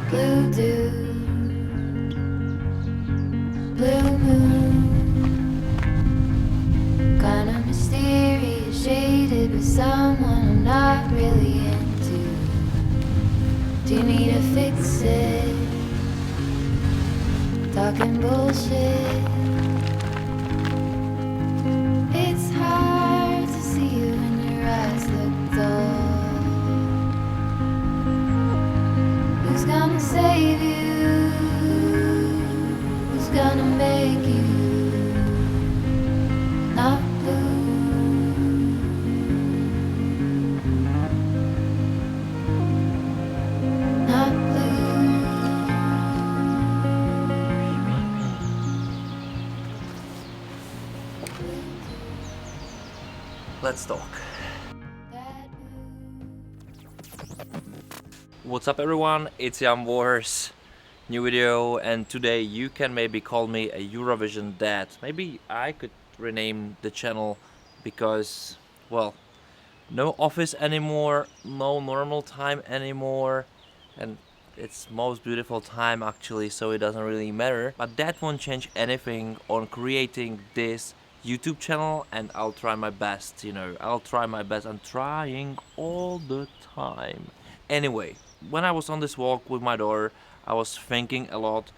Blue dew, blue moon, kinda mysterious, shaded with someone I'm not really into. Do you need to fix it? Talking bullshit. It's hard to see you when your eyes look dull. Who's gonna save you? Who's gonna make you not blue? Not blue. Let's talk. That What's up everyone, it's Wars. New video, and today you can maybe call me a Eurovision dad. Maybe I could rename the channel because, well, no office anymore, no normal time anymore, and it's most beautiful time actually, so it doesn't really matter. But that won't change anything on creating this YouTube channel, and I'll try my best, I'll try my best. I'm trying all the time. Anyway, when I was on this walk with my daughter, I was thinking a lot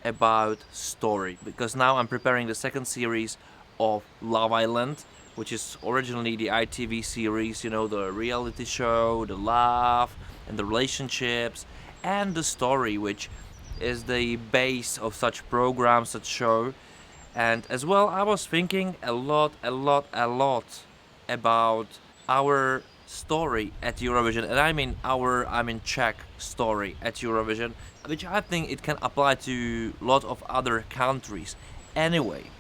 about story, because now I'm preparing the second series of Love Island, which is originally the ITV series, the reality show, the love and the relationships and the story, which is the base of such programs, such show. And as well, I was thinking a lot about our story at Eurovision, and I mean Czech story at Eurovision, which I think it can apply to a lot of other countries. Anyway,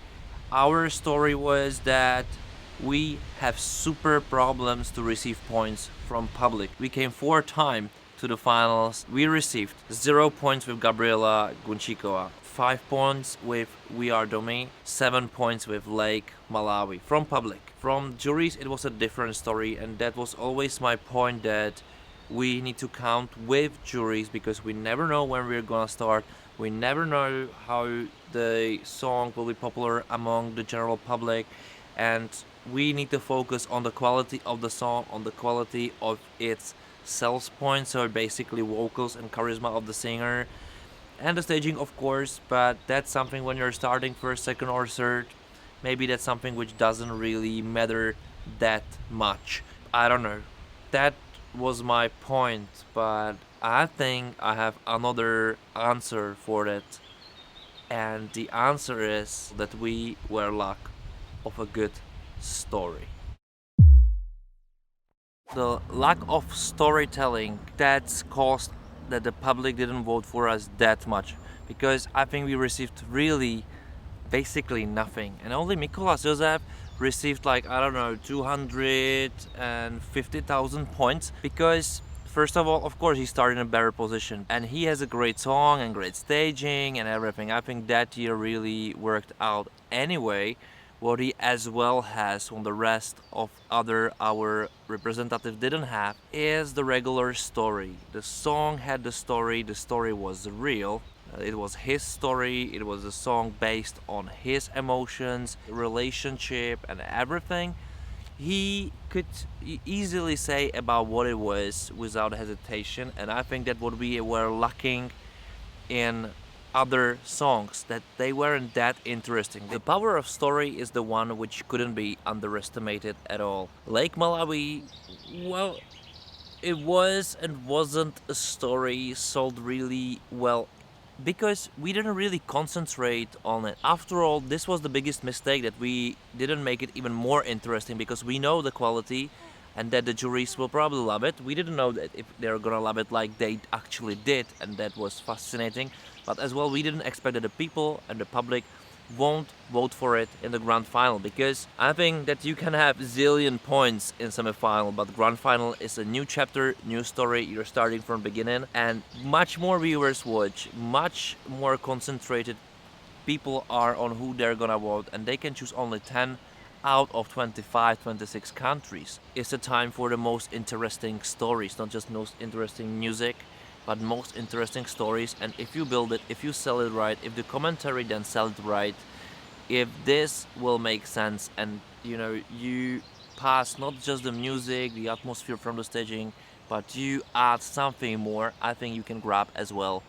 our story was that we have super problems to receive points from public. We came 4 times to the finals. We received 0 points with Gabriela Gunčíková, 5 points with We Are Domi, 7 points with Lake Malawi from public. From juries it was a different story, and that was always my point, that we need to count with juries, because we never know when we're gonna start. We never know how the song will be popular among the general public, and we need to focus on the quality of the song, on the quality of its sales points, so basically vocals and charisma of the singer, and the staging of course. But that's something when you're starting first, second or third, maybe that's something which doesn't really matter that much. I don't know. That was my point, but I think I have another answer for that. And the answer is that we were lack of a good story. The lack of storytelling, that's caused that the public didn't vote for us that much, because I think we received really basically nothing, and only Mikolas Josef received 250,000 points, because first of all, of course, he started in a better position and he has a great song and great staging and everything. I think that year really worked out. Anyway, what he as well has on the rest of our representatives didn't have is the regular story. The song had the story was real. It was his story, it was a song based on his emotions, relationship and everything. He could easily say about what it was without hesitation, and I think that what we were lacking in other songs, that they weren't that interesting. The power of story is the one which couldn't be underestimated at all. Lake Malawi, well, it was and wasn't a story sold really well, because we didn't really concentrate on it. After all, this was the biggest mistake, that we didn't make it even more interesting, because we know the quality and that the juries will probably love it. We didn't know that if they're gonna love it like they actually did, and that was fascinating. But as well, we didn't expect that the people and the public won't vote for it in the grand final, because I think that you can have zillion points in semi-final, but grand final is a new chapter, new story, you're starting from beginning, and much more viewers watch, much more concentrated people are on who they're gonna vote, and they can choose only 10 out of 25, 26 countries. It's a time for the most interesting stories, not just most interesting music, but most interesting stories. And if you build it, if you sell it right, if the commentary then sells it right, if this will make sense, and you know, you pass not just the music, the atmosphere from the staging, but you add something more, I think you can grab as well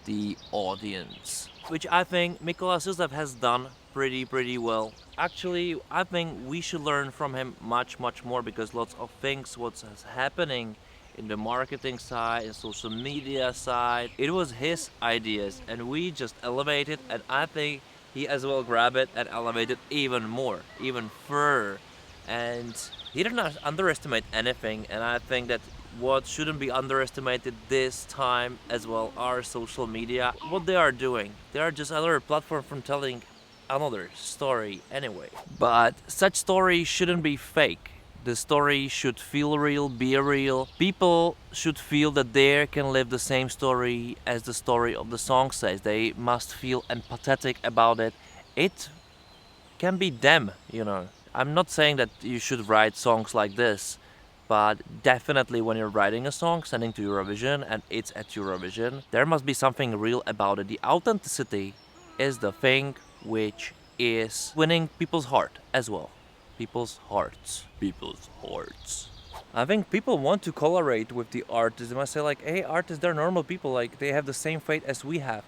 the audience, which I think Mikolas Josef has done pretty well. Actually, I think we should learn from him much more, because lots of things what's happening in the marketing side and social media side, it was his ideas, and we just elevated, and I think he as well grabbed it and elevated even more, even further. And he did not underestimate anything, and I think that what shouldn't be underestimated this time as well are social media. What they are doing, they are just another platform from telling another story anyway. But such story shouldn't be fake. The story should feel real, be real. People should feel that they can live the same story as the story of the song says. They must feel empathetic about it. It can be them, you know. I'm not saying that you should write songs like this, but definitely when you're writing a song, sending to Eurovision, and it's at Eurovision, there must be something real about it. The authenticity is the thing which is winning people's heart as well. People's hearts. People's hearts. I think people want to collaborate with the artists. They must say like, hey, artists, they're normal people. Like, they have the same fate as we have.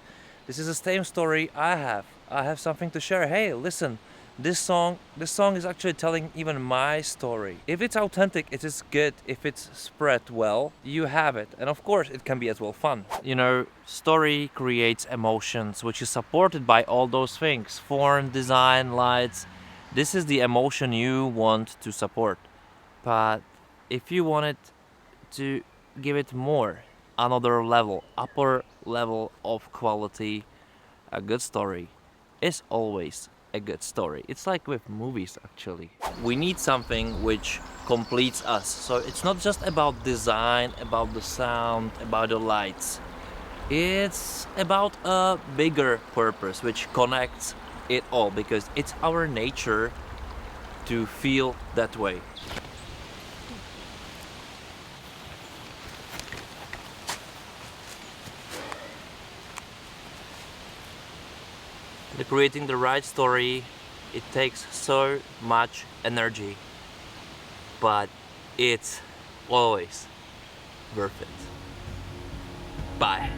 This is the same story I have. I have something to share. Hey, listen. This song is actually telling even my story. If it's authentic, it is good. If it's spread well, you have it. And of course, it can be as well fun. You know, story creates emotions, which is supported by all those things. Form, design, lights. This is the emotion you want to support. But if you want it to give it more, another level, upper level of quality, a good story is always a good story. It's like with movies, actually. We need something which completes us. So it's not just about design, about the sound, about the lights. It's about a bigger purpose which connects it all, because it's our nature to feel that way. Creating the right story, it takes so much energy, but it's always worth it. Bye.